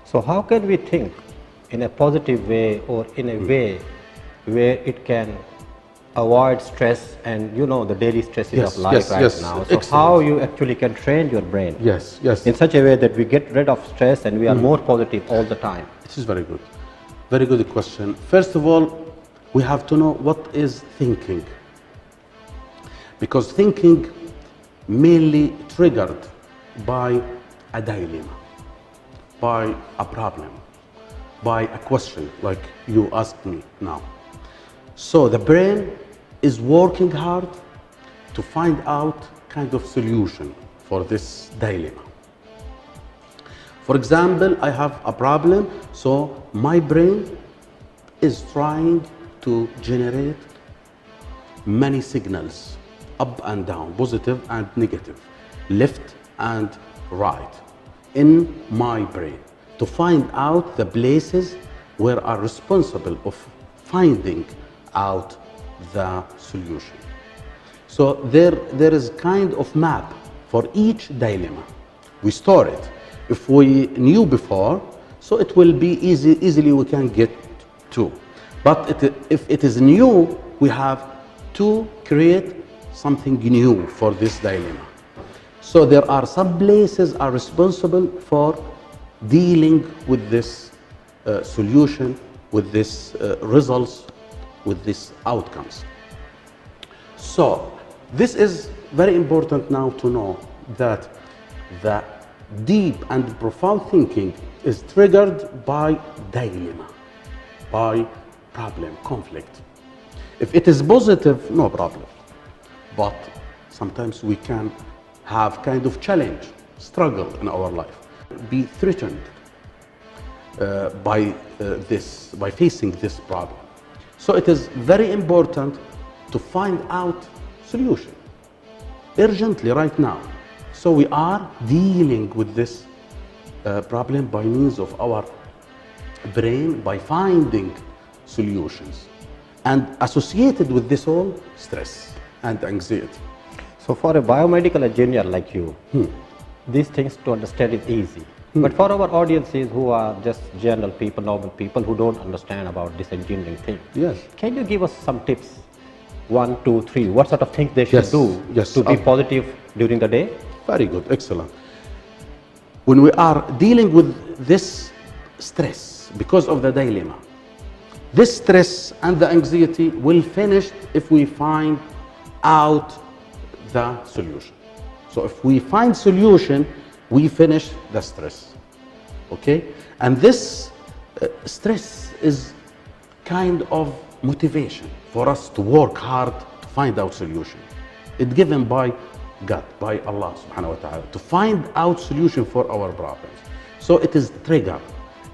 So how can we think in a positive way or in a way where it can avoid stress and the daily stresses of life now? So excellent. How you actually can train your brain in such a way that we get rid of stress and we are more positive all the time? This is very good. Very good question. First of all, we have to know what is thinking. Because thinking mainly triggered by a dilemma, by a problem, by a question like you asked me now. So the brain is working hard to find out kind of solution for this dilemma. For example, I have a problem, so my brain is trying to generate many signals, up and down, positive and negative, left and right, in my brain, to find out the places where are responsible of finding out the solution. So there is kind of map for each dilemma. We store it. If we knew before, so it will be easily we can get to. But if it is new, we have to create something new for this dilemma. So there are some places are responsible for dealing with this solution, with this results, with these outcomes. So this is very important now to know that the deep and profound thinking is triggered by dilemma, by problem, conflict. If it is positive, no problem. But sometimes we can have kind of challenge, struggle in our life, be threatened by facing this problem. So it is very important to find out solution urgently right now. So we are dealing with this problem by means of our brain, by finding solutions, and associated with this all, stress and anxiety. So for a biomedical engineer like you, these things to understand is easy. But for our audiences who are just general people, normal people who don't understand about this engineering thing, can you give us some tips? 1, 2, 3. What sort of things they should do to be positive during the day? Very good, excellent. When we are dealing with this stress because of the dilemma, this stress and the anxiety will finish if we find out the solution. So if we find solution, we finish the stress, okay? And this stress is kind of motivation for us to work hard to find out solution. It's given by God, by Allah subhanahu wa ta'ala, to find out solution for our problems. So it is trigger,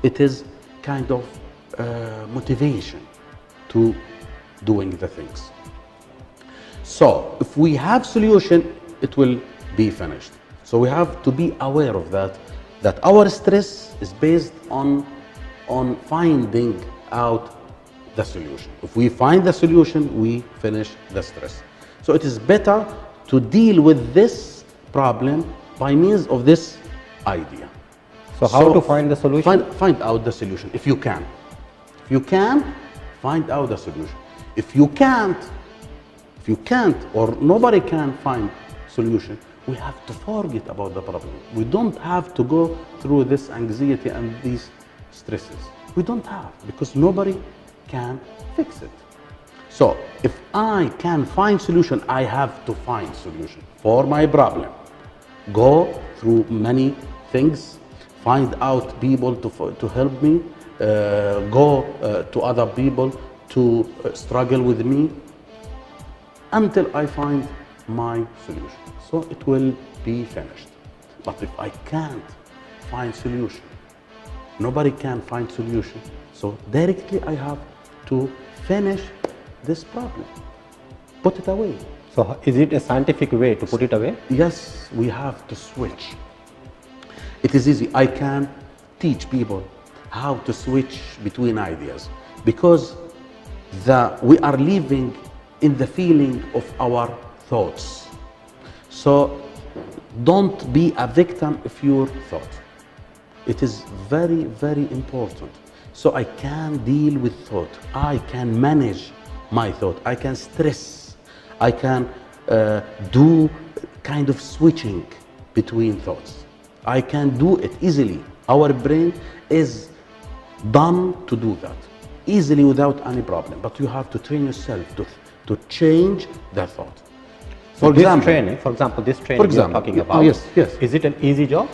it is kind of motivation to doing the things. So if we have solution, it will be finished. So we have to be aware of that our stress is based on finding out the solution. If we find the solution, we finish the stress. So it is better to deal with this problem by means of this idea. So how to find the solution? Find out the solution if you can. If you can, find out the solution. If you can't, or nobody can find solution, we have to forget about the problem. We don't have to go through this anxiety and these stresses. We don't have, because nobody can fix it. So if I can find solution, I have to find solution for my problem. Go through many things, find out people to help me, go to other people to struggle with me until I find my solution. So it will be finished. But if I can't find solution, nobody can find solution, so directly I have to finish this problem, put it away. So is it a scientific way to put it away? Yes, we have to switch. It is easy. I can teach people how to switch between ideas, because we are living in the feeling of our thoughts. So don't be a victim of your thought. It is very, very important. So I can deal with thought. I can manage my thought. I can stress. I can do kind of switching between thoughts. I can do it easily. Our brain is done to do that easily without any problem. But you have to train yourself to change the thought. For example, this training you're talking about, yes. Is it an easy job?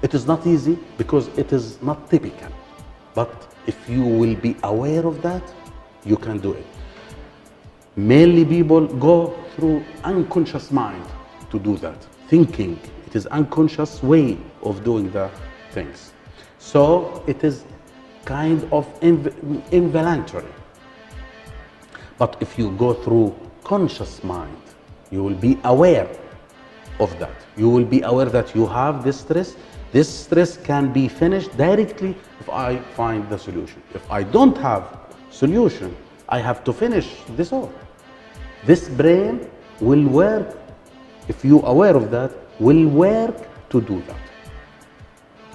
It is not easy because it is not typical. But if you will be aware of that, you can do it. Mainly people go through unconscious mind to do that. Thinking, it is unconscious way of doing the things. So it is kind of involuntary. But if you go through conscious mind, you will be aware of that. You will be aware that you have this stress. This stress can be finished directly if I find the solution. If I don't have solution, I have to finish this all. This brain will work, if you are aware of that, will work to do that.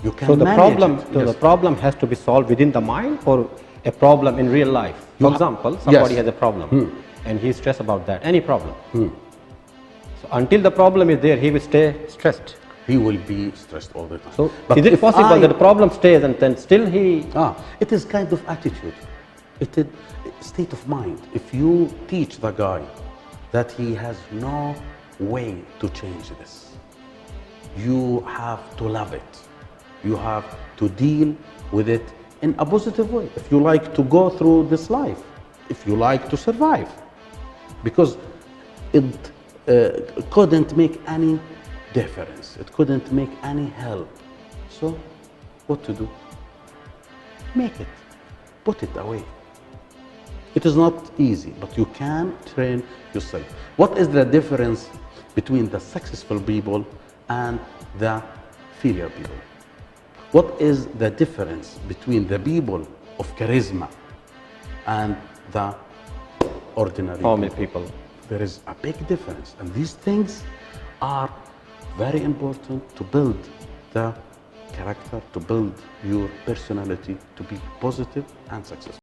You can so the manage problem has to be solved within the mind, or a problem in real life. For example, somebody has a problem and he's stressed about that, any problem. So until the problem is there, he will stay stressed. He will be stressed all the time. So is it possible that the problem stays and then still he... It is kind of attitude. It is state of mind. If you teach the guy that he has no way to change this, you have to love it. You have to deal with it in a positive way. If you like to go through this life, if you like to survive, because it couldn't make any difference. It couldn't make any help. So what to do? Make it. Put it away. It is not easy, but you can train yourself. What is the difference between the successful people and the failure people? What is the difference between the people of charisma and the ordinary people? There is a big difference, and these things are very important to build the character, to build your personality to be positive and successful.